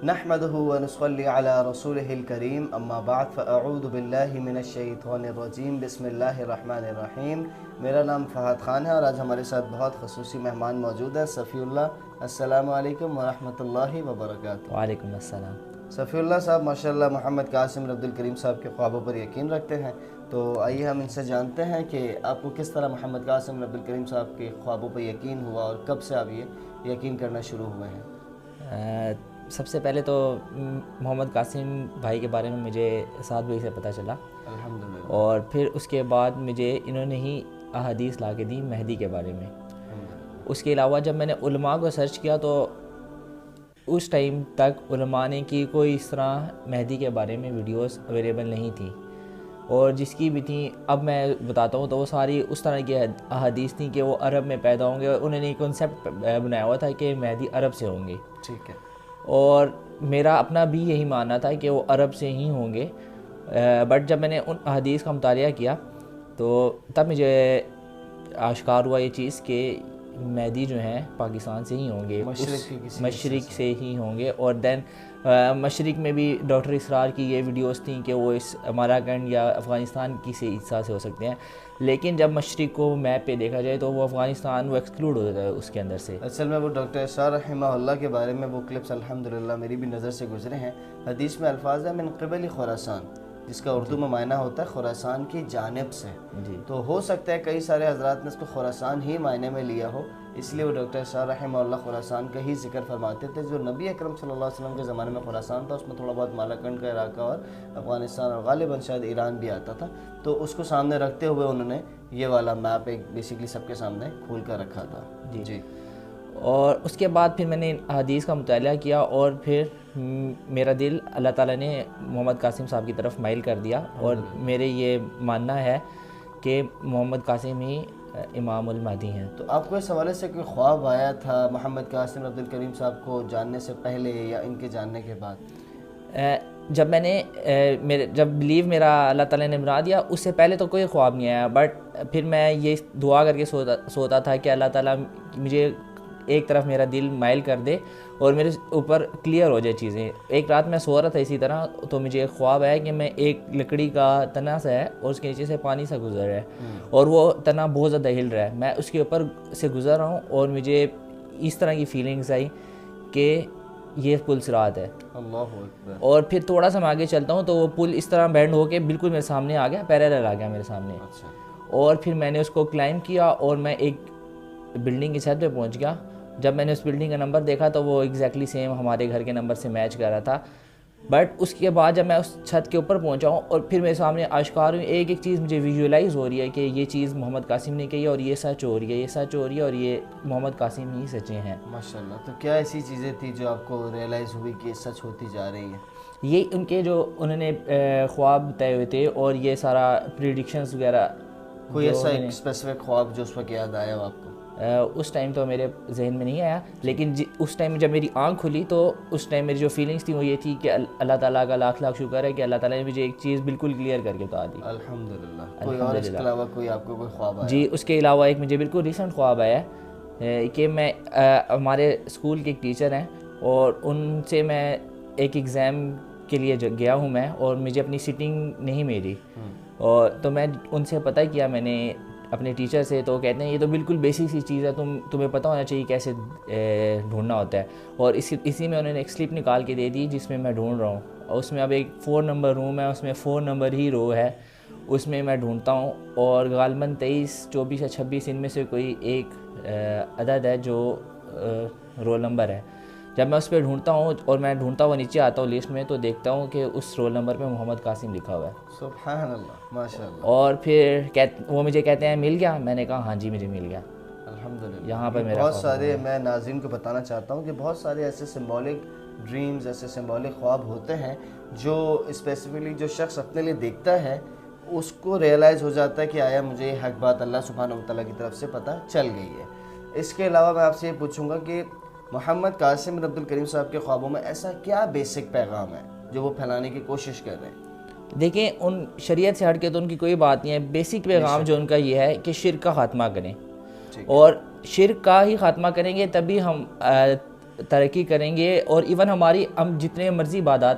نحمده ونصلي على رسوله الكريم اما بعد فاعوذ باللہ من الشیطان الرجیم بسم اللہ الرحمن الرحیم۔ میرا نام فہد خان ہے اور آج ہمارے ساتھ بہت خصوصی مہمان موجود ہے، صفی اللہ۔ السلام علیکم ورحمۃ اللہ وبرکاتہ۔ وعلیکم السلام۔ صفی اللہ صاحب ماشاءاللہ محمد قاسم عبد الکریم صاحب کے خوابوں پر یقین رکھتے ہیں، تو آئیے ہم ان سے جانتے ہیں کہ آپ کو کس طرح محمد قاسم عبد الکریم صاحب کے خوابوں پر یقین ہوا اور کب سے آپ یہ یقین کرنا شروع ہوئے ہیں؟ سب سے پہلے تو محمد قاسم بھائی کے بارے میں مجھے 7 بجے سے پتہ چلا، الحمدللہ، اور پھر اس کے بعد مجھے انہوں نے ہی احادیث لا کے دی مہدی کے بارے میں۔ اس کے علاوہ جب میں نے علماء کو سرچ کیا تو اس ٹائم تک علماء نے کی کوئی اس طرح مہدی کے بارے میں ویڈیوز اویلیبل نہیں تھیں، اور جس کی بھی تھیں اب میں بتاتا ہوں تو وہ ساری اس طرح کی احادیث تھیں کہ وہ عرب میں پیدا ہوں گے، اور انہوں نے ایک کنسیپٹ بنایا ہوا تھا کہ مہدی عرب سے ہوں گے۔ ٹھیک ہے، اور میرا اپنا بھی یہی ماننا تھا کہ وہ عرب سے ہی ہوں گے، بٹ جب میں نے ان احادیث کا مطالعہ کیا تو تب مجھے آشکار ہوا یہ چیز کہ مہدی جو ہیں پاکستان سے ہی ہوں گے، مشرق سے ہی ہوں گے۔ اور دین مشرق میں بھی ڈاکٹر اسرار کی یہ ویڈیوز تھیں کہ وہ اس ماراکنڈ یا افغانستان کی سے حصہ سے ہو سکتے ہیں، لیکن جب مشرق کو میپ پہ دیکھا جائے تو وہ افغانستان وہ ایکسکلوڈ ہو جاتا ہے اس کے اندر سے۔ اصل میں وہ ڈاکٹر اسرار رحمہ اللہ کے بارے میں وہ کلپس الحمدللہ میری بھی نظر سے گزرے ہیں۔ حدیث میں الفاظ ہے من قبل خراسان، جس کا اردو میں معنی ہوتا ہے خراسان کی جانب سے۔ جی، تو ہو سکتا ہے کئی سارے حضرات نے اس کو خراسان ہی معنی میں لیا ہو، اس لیے وہ ڈاکٹر اسرار رحمہ اللہ خراسان کا ہی ذکر فرماتے تھے۔ جو نبی اکرم صلی اللہ علیہ وسلم کے زمانے میں خراسان تھا اس میں تھوڑا بہت مالاکنڈ کا علاقہ اور افغانستان اور غالباً شاید ایران بھی آتا تھا، تو اس کو سامنے رکھتے ہوئے انہوں نے یہ والا میپ ایک بیسیکلی سب کے سامنے کھول کر رکھا تھا۔ جی، اور اس کے بعد پھر میں نے حدیث کا مطالعہ کیا، اور پھر میرا دل اللہ تعالیٰ نے محمد قاسم صاحب کی طرف مائل کر دیا، اور میرے یہ ماننا ہے کہ محمد قاسم ہی امام المہدی ہیں۔ تو آپ کو اس حوالے سے کوئی خواب آیا تھا محمد قاسم عبد الکریم صاحب کو جاننے سے پہلے یا ان کے جاننے کے بعد؟ جب میں نے جب بلیو میرا اللہ تعالیٰ نے بنا دیا اس سے پہلے تو کوئی خواب نہیں آیا، بٹ پھر میں یہ دعا کر کے سوتا تھا کہ اللہ تعالیٰ مجھے ایک طرف میرا دل مائل کر دے اور میرے اوپر کلیئر ہو جائے چیزیں۔ ایک رات میں سو رہا تھا اسی طرح، تو مجھے ایک خواب ہے کہ میں ایک لکڑی کا تنا سا ہے اور اس کے نیچے سے پانی سا گزر رہا ہے، اور وہ تنا بہت زیادہ ہل رہا ہے، میں اس کے اوپر سے گزر رہا ہوں، اور مجھے اس طرح کی فیلنگز آئی کہ یہ پل صراط ہے۔ اللہ اکبر۔ اور پھر تھوڑا سا میں آگے چلتا ہوں تو وہ پل اس طرح بینڈ ہو کے بالکل میرے سامنے آ گیا، پیرالل آ گیا میرے سامنے، اچھا، اور پھر میں نے اس کو کلائم کیا اور میں ایک بلڈنگ کی چھت پہ پہنچ گیا۔ جب میں نے اس بلڈنگ کا نمبر دیکھا تو وہ ایگزیکٹلی سیم ہمارے گھر کے نمبر سے میچ کر رہا تھا، بٹ اس کے بعد جب میں اس چھت کے اوپر پہنچا ہوں اور پھر میرے سامنے آشکار ہوئی ایک ایک چیز مجھے ویژولائز ہو رہی ہے کہ یہ چیز محمد قاسم نے کہی ہے، اور یہ سچ ہو رہی ہے، یہ سچ ہو رہی ہے، اور یہ محمد قاسم ہی سچے ہیں۔ ماشاءاللہ۔ تو کیا ایسی چیزیں تھیں جو آپ کو ریئلائز ہوئی کہ سچ ہوتی جا رہی ہیں؟ یہ ان کے جو انہوں نے خواب بتائے ہوئے تھے اور یہ سارا پریڈکشنز وغیرہ۔ کوئی ایسا ایک اسپیسیفک خواب جو اس وقت یاد آیا ہو آپ کو؟ اس ٹائم تو میرے ذہن میں نہیں آیا، لیکن اس ٹائم جب میری آنکھ کھلی تو اس ٹائم میری جو فیلنگس تھیں وہ یہ تھی کہ اللہ تعالیٰ کا لاکھ لاکھ شکر ہے کہ اللہ تعالیٰ نے مجھے ایک چیز بالکل کلیئر کر کے بتا دی۔ الحمدللہ۔ کوئی اور اس کے علاوہ کوئی آپ کو کوئی خواب آیا؟ جی، اس کے علاوہ ایک مجھے بالکل ریسنٹ خواب آیا ہے کہ میں ہمارے اسکول کے ایک ٹیچر ہیں اور ان سے میں ایک ایگزام کے لیے گیا ہوں میں، اور مجھے اپنی سیٹنگ نہیں ملی، اور تو میں ان سے پتہ کیا میں نے اپنے ٹیچر سے، تو کہتے ہیں یہ تو بالکل بیسک سی چیز ہے، تمہیں پتہ ہونا چاہیے کیسے ڈھونڈنا ہوتا ہے، اور اسی میں انہوں نے ایک سلپ نکال کے دے دی جس میں میں ڈھونڈ رہا ہوں، اور اس میں اب ایک 4 نمبر روم ہے، اس میں 4 نمبر ہی رو ہے، اس میں میں ڈھونڈتا ہوں، اور غالباً 23، 24 یا 26 ان میں سے کوئی ایک عدد ہے جو رول نمبر ہے۔ جب میں اس پہ ڈھونڈتا ہوں اور میں ڈھونڈتا ہوا نیچے آتا ہوں لسٹ میں تو دیکھتا ہوں کہ اس رول نمبر پہ محمد قاسم لکھا ہوا ہے۔ سبحان اللہ، ماشاءاللہ۔ اور پھر وہ مجھے کہتے ہیں مل گیا؟ میں نے کہا ہاں جی مجھے مل گیا۔ الحمدللہ۔ یہاں پہ میرا بہت سارے، میں ناظرین کو بتانا چاہتا ہوں کہ بہت سارے ایسے سمبولک ڈریمز، ایسے سمبولک خواب ہوتے ہیں جو اسپیسیفکلی جو شخص اپنے لیے دیکھتا ہے اس کو ریئلائز ہو جاتا ہے کہ آیا مجھے یہ حق بات اللہ سبحانہ و تعالیٰ کی طرف سے پتہ چل گئی ہے۔ اس کے علاوہ میں آپ سے یہ پوچھوں گا کہ محمد قاسم عبد الکریم صاحب کے خوابوں میں ایسا کیا بیسک پیغام ہے جو وہ پھیلانے کی کوشش کر رہے ہیں؟ دیکھیں، ان شریعت سے ہٹ کے تو ان کی کوئی بات نہیں ہے، بیسک پیغام جو ان کا یہ ہے کہ شرک کا خاتمہ کریں، اور شرک کا ہی خاتمہ کریں گے تبھی ہم ترقی کریں گے, اور ایون ہم جتنے مرضی عبادات